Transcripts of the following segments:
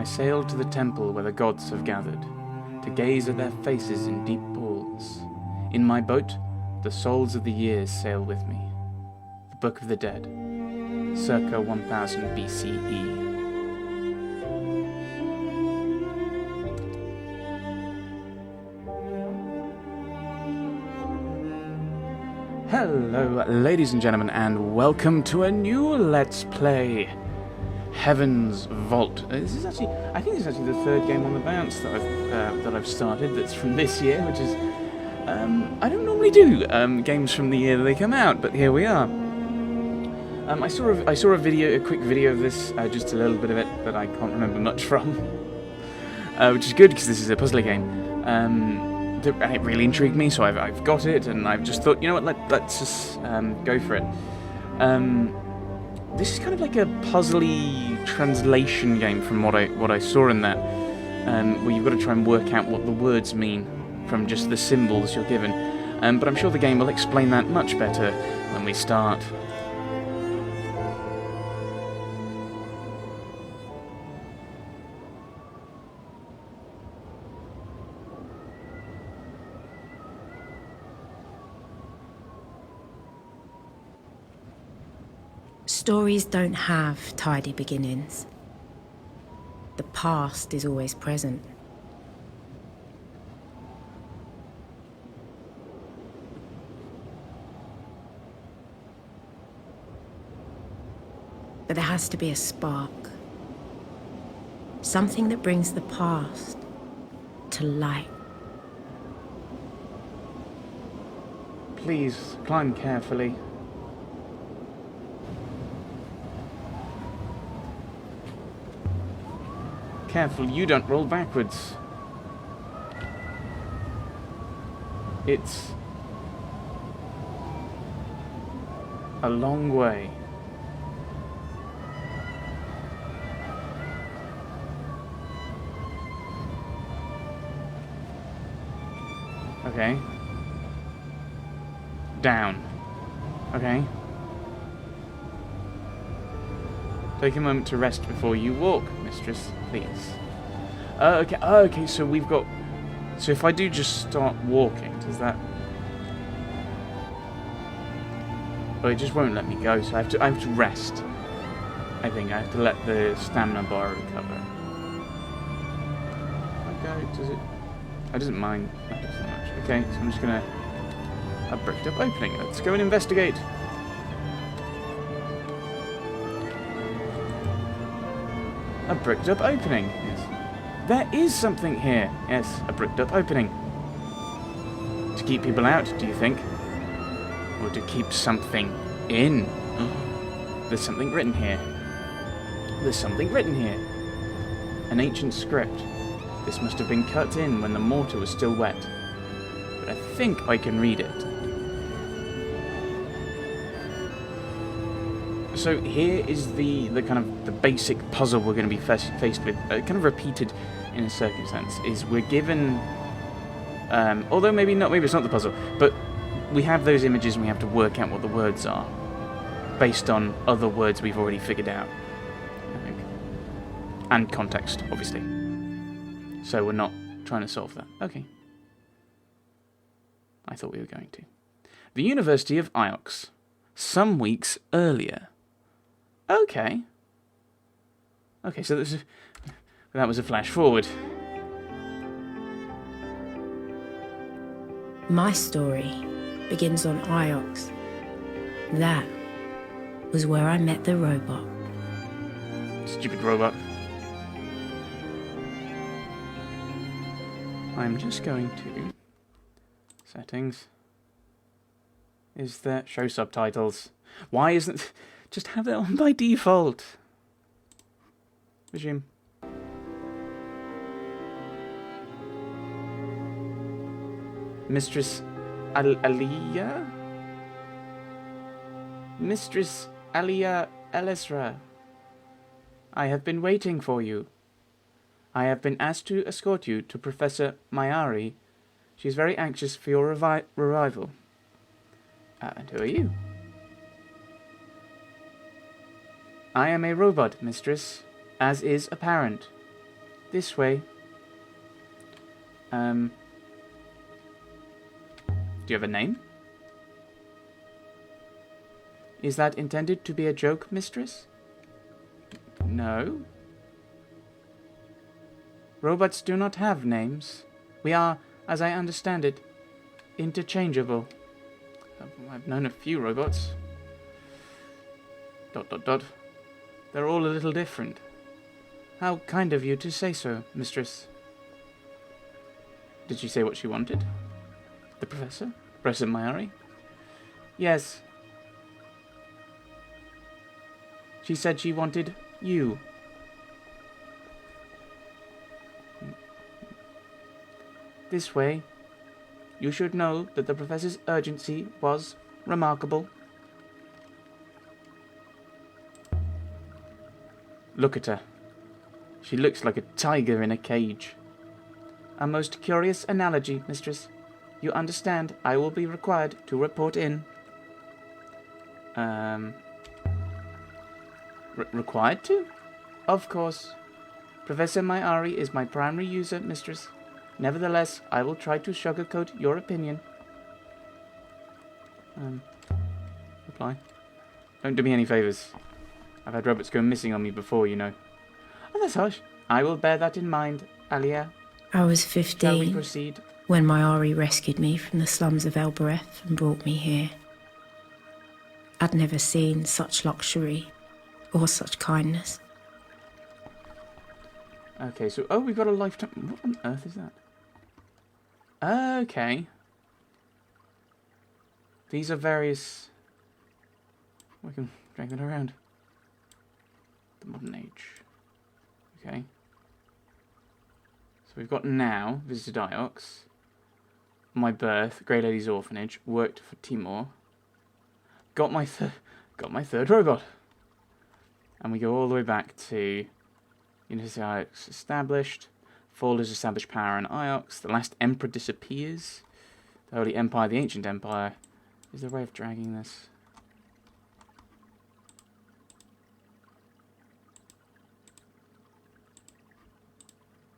I sailed to the temple where the gods have gathered, to gaze at their faces in deep pools. In my boat, the souls of the years sail with me. The Book of the Dead, circa 1000 BCE. Hello, ladies and gentlemen, and welcome to a new Let's Play, Heaven's Vault. This is actually, I think this is actually the third game on the bounce that I've started. That's from this year, which is, I don't normally do games from the year that they come out, but here we are. I saw a video, a quick video of this, just a little bit of it, but I can't remember much from, which is good because this is a puzzler game. And it really intrigued me, so I've got it, and I've just thought, you know what, let's just go for it. This is kind of like a puzzly translation game from what I saw in that, where you've got to try and work out what the words mean from just the symbols you're given. But I'm sure the game will explain that much better when we start. Stories don't have tidy beginnings. The past is always present. But there has to be a spark. Something that brings the past to light. Please, climb carefully. Careful, you don't roll backwards. It's a long way. Okay. Down. Okay. Take a moment to rest before you walk, mistress, please. Okay, so we've got... So if I do just start walking, does that... Oh, it just won't let me go, so I have to rest. I think I have to let the stamina bar recover. Okay, does it... I doesn't mind that so much. Okay, so I'm just gonna... A bricked up opening. Let's go and investigate. A bricked up opening, yes. There is something here. Yes, a bricked up opening. To keep people out, do you think? Or to keep something in? There's something written here. There's something written here. An ancient script. This must have been cut in when the mortar was still wet. But I think I can read it. So here is the kind of the basic puzzle we're going to be faced with, kind of repeated in a circumstance, is we're given, although maybe it's not the puzzle, but we have those images and we have to work out what the words are, based on other words we've already figured out, I think. And context, obviously. So we're not trying to solve that. Okay. I thought we were going to. The University of Iox. Some weeks earlier. Okay. Okay, so that was a flash forward. My story begins on Iox. That was where I met the robot. Stupid robot. I'm just going to... Settings. Is there... Show subtitles. Why isn't... Just have that on by default. Resume. Mistress Aliyah? Mistress Aliyah Elisra. I have been waiting for you. I have been asked to escort you to Professor Mayari. She is very anxious for your arrival. And who are you? I am a robot, mistress, as is apparent. This way. Do you have a name? Is that intended to be a joke, mistress? No. Robots do not have names. We are, as I understand it, interchangeable. I've known a few robots. ... They're all a little different. How kind of you to say so, mistress. Did she say what she wanted? The professor? Professor Mayari? Yes. She said she wanted you. This way. You should know that the professor's urgency was remarkable. Look at her. She looks like a tiger in a cage. A most curious analogy, mistress. You understand, I will be required to report in. Required to? Of course. Professor Mayari is my primary user, mistress. Nevertheless, I will try to sugarcoat your opinion. Reply. Don't do me any favours. I've had robots go missing on me before, you know. Oh, that's harsh. I will bear that in mind, Alia. I was Shall we 15 proceed? when my Ari rescued me from the slums of Elbereth and brought me here. I'd never seen such luxury or such kindness. Okay, so... Oh, we've got a lifetime... What on earth is that? Okay. These are various... We can drag that around. The modern age. Okay. So we've got now, visited Iox. My birth, Grey Lady's Orphanage, worked for Timor. Got my third robot. And we go all the way back to University Iox established. Fall is established power in Iox. The last emperor disappears. The Holy Empire, the Ancient Empire. Is there a way of dragging this?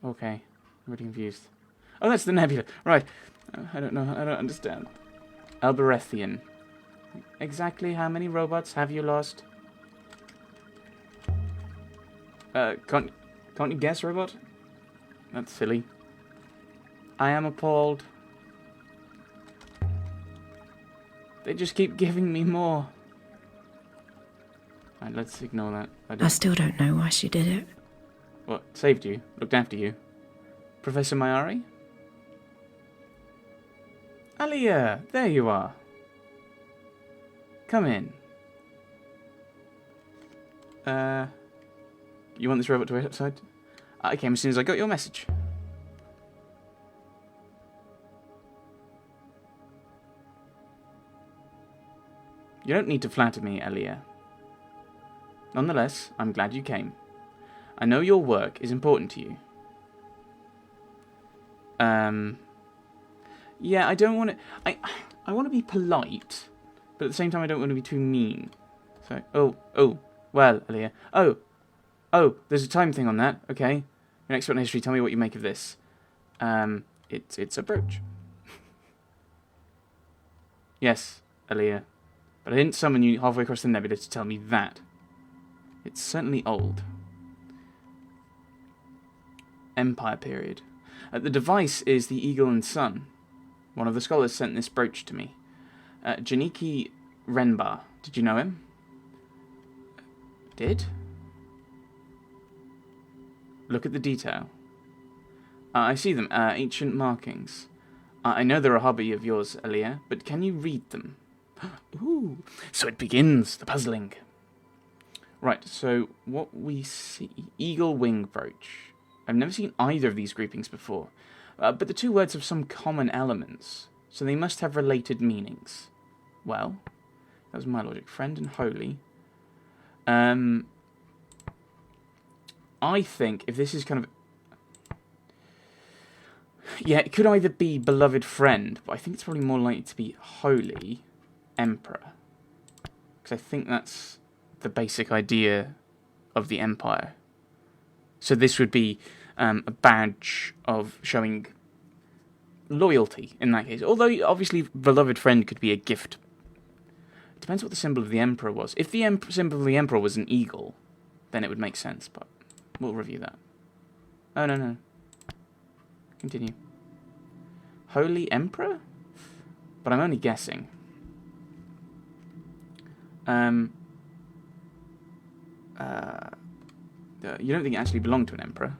Okay, I'm really confused. Oh, that's the nebula. Right. I don't know. I don't understand. Alberethian. Exactly how many robots have you lost? Can't you guess, robot? That's silly. I am appalled. They just keep giving me more. Right, let's ignore that. I still don't know why she did it. What? Saved you? Looked after you? Professor Mayari? Alia, there you are. Come in. You want this robot to wait outside? I came as soon as I got your message. You don't need to flatter me, Alia. Nonetheless, I'm glad you came. I know your work is important to you. Yeah, I don't want to... I want to be polite, but at the same time I don't want to be too mean. So, well, Alia. Oh, there's a time thing on that. Okay. Your next one in history, tell me what you make of this. It's a brooch. Yes, Alia. But I didn't summon you halfway across the nebula to tell me that. It's certainly old. Empire period. The device is the eagle and sun. One of the scholars sent this brooch to me. Janiki Renbar. Did you know him? Did? Look at the detail. I see them. Ancient markings. I know they're a hobby of yours, Alia, but can you read them? Ooh, so it begins, the puzzling. Right, so what we see... Eagle wing brooch. I've never seen either of these groupings before, but the two words have some common elements, so they must have related meanings. Well, that was my logic. Friend and holy. I think if this is kind of... Yeah, it could either be beloved friend, but I think it's probably more likely to be holy emperor. Because I think that's the basic idea of the empire. So this would be a badge of showing loyalty in that case. Although, obviously, beloved friend could be a gift. It depends what the symbol of the Emperor was. If the symbol of the Emperor was an eagle, then it would make sense, but we'll review that. Oh, no. Continue. Holy Emperor? But I'm only guessing. You don't think it actually belonged to an emperor?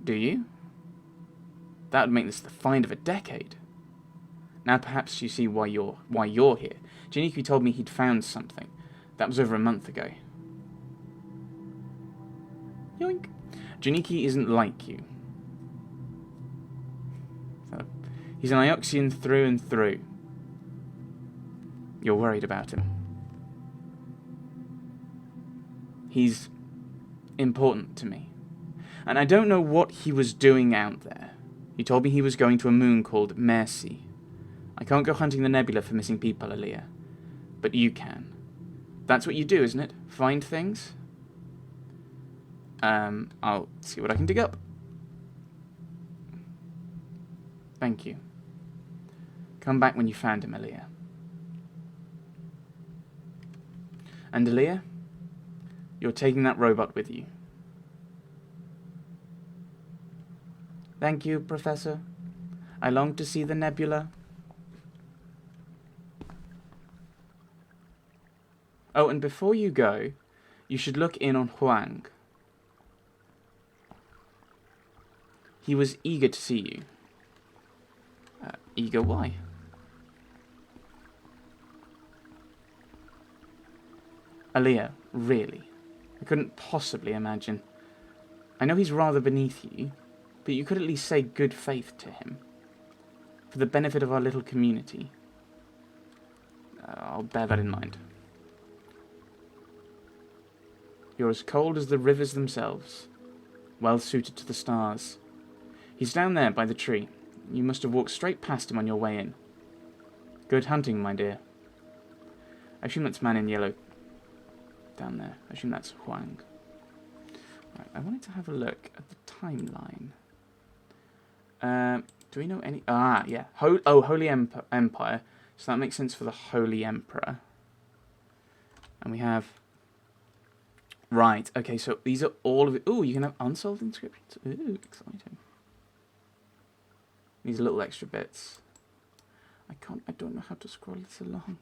Do you? That would make this the find of a decade. Now perhaps you see why you're here. Janiki told me he'd found something. That was over a month ago. Yoink. Janiki isn't like you. He's an Ioxian through and through. You're worried about him. He's important to me. And I don't know what he was doing out there. He told me he was going to a moon called Mercy. I can't go hunting the nebula for missing people, Aaliyah. But you can. That's what you do, isn't it? Find things? I'll see what I can dig up. Thank you. Come back when you found him, Aaliyah. And Aaliyah, you're taking that robot with you. Thank you, Professor. I long to see the nebula. Oh, and before you go, you should look in on Huang. He was eager to see you. Eager why? Aaliyah, really? I couldn't possibly imagine. I know he's rather beneath you, but you could at least say good faith to him. For the benefit of our little community. I'll bear that in mind. You're as cold as the rivers themselves, well suited to the stars. He's down there by the tree. You must have walked straight past him on your way in. Good hunting, my dear. I assume that's man in yellow down there. I assume that's Huang. Right, I wanted to have a look at the timeline. Do we know any... Ah, yeah. Holy Empire. So that makes sense for the Holy Emperor. And we have... Right, okay, so these are all of it. Ooh, you can have unsolved inscriptions. Ooh, exciting. These little extra bits. I don't know how to scroll this along.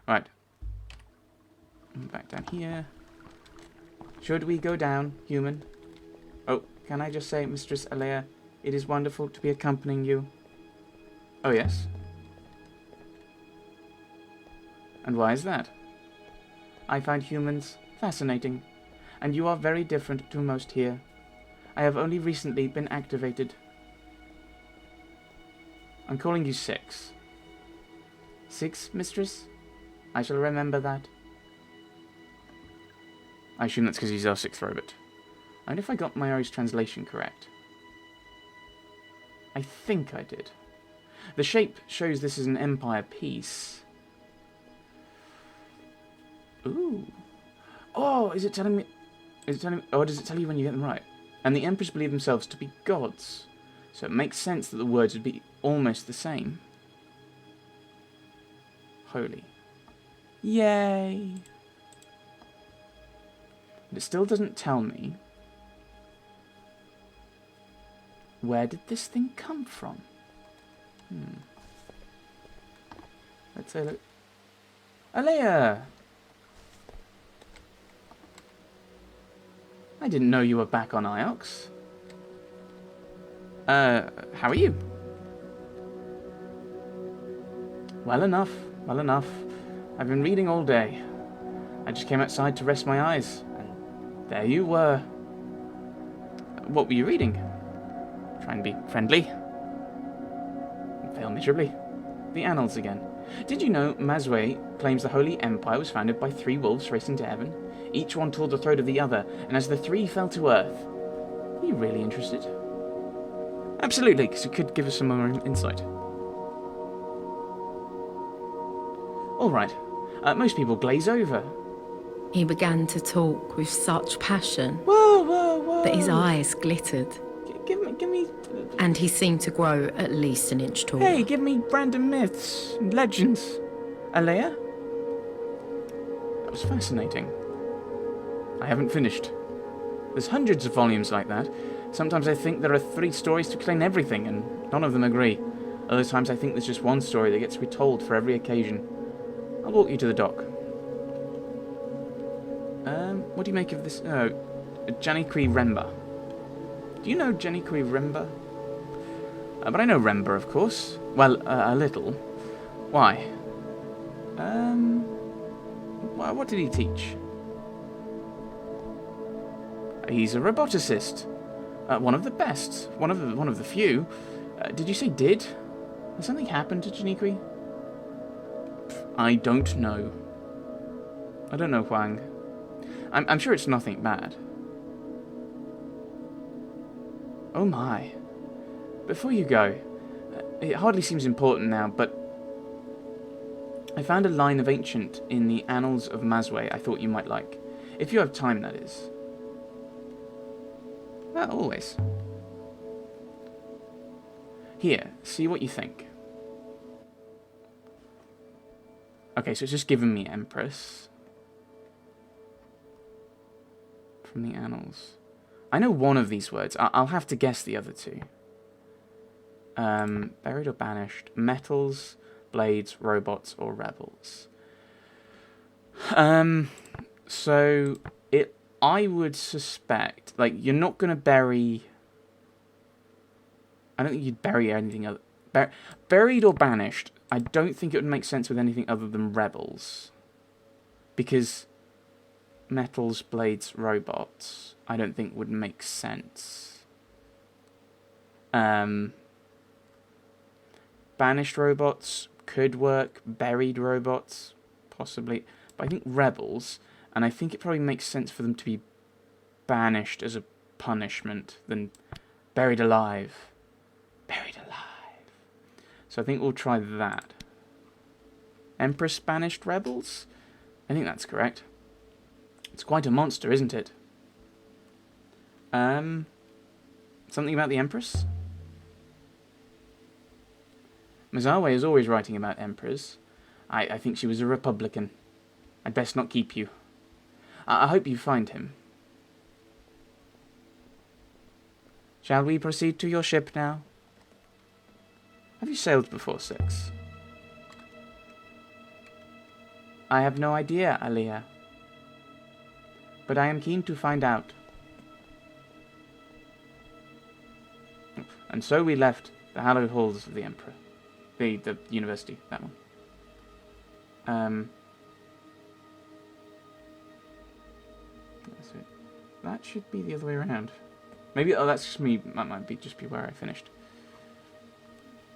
Right. Back down here. Should we go down, human? Oh, can I just say, Mistress Aaliyah, it is wonderful to be accompanying you. Oh, yes. And why is that? I find humans fascinating, and you are very different to most here. I have only recently been activated. I'm calling you Six. Six, mistress? I shall remember that. I assume that's because he's our sixth robot. I wonder if I got my Irish translation correct. I think I did. The shape shows this is an empire piece. Ooh. Oh, is it telling me... Or does it tell you when you get them right? And the emperors believe themselves to be gods. So it makes sense that the words would be almost the same. Holy. Yay! But it still doesn't tell me... Where did this thing come from? Let's say, look. Aaliyah! I didn't know you were back on Iox. How are you? Well enough, well enough. I've been reading all day. I just came outside to rest my eyes, and there you were. What were you reading? Trying to be friendly. Fail miserably. The Annals again. Did you know Mazwe claims the Holy Empire was founded by 3 wolves racing to heaven? Each one tore the throat of the other, and as the 3 fell to earth... Are you really interested? Absolutely, because it could give us some more insight. Alright. Most people glaze over. He began to talk with such passion Whoa, whoa, whoa! that his eyes glittered, Give me... and he seemed to grow at least an inch taller. Hey, give me random myths and legends. Alea? That was fascinating. I haven't finished. There's hundreds of volumes like that. Sometimes I think there are 3 stories to explain everything, and none of them agree. Other times I think there's just one story that gets retold for every occasion. I'll walk you to the dock. What do you make of this? Janikri Remba. Do you know Janikri Remba? But I know Remba, of course. Well, a little. Why? What did he teach? He's a roboticist. One of the best. One of the few. Did you say did? Has something happened to Janikri? I don't know. I don't know, Huang. I'm sure it's nothing bad. Oh my. Before you go, it hardly seems important now, but I found a line of ancient in the Annals of Mazway I thought you might like. If you have time, that is. Well, always. Here, see what you think. Okay, so it's just given me Empress. From the Annals. I know one of these words. I'll have to guess the other 2. Buried or banished. Metals, blades, robots, or rebels. So I would suspect, like, you're not gonna bury. I don't think you'd bury anything other. Buried or banished. I don't think it would make sense with anything other than rebels, because metals, blades, robots, I don't think would make sense. Banished robots could work. Buried robots, possibly. But I think rebels, and I think it probably makes sense for them to be banished as a punishment than buried alive. Buried alive. So I think we'll try that. Empress banished rebels? I think that's correct. It's quite a monster, isn't it? Something about the Empress? Mazawe is always writing about emperors. I think she was a Republican. I'd best not keep you. I hope you find him. Shall we proceed to your ship now? Have you sailed before, Six? I have no idea, Aliyah. But I am keen to find out. And so we left the hallowed halls of the Emperor. The university, that one. So that should be the other way around. Maybe, oh, that's just me. That might be just be where I finished.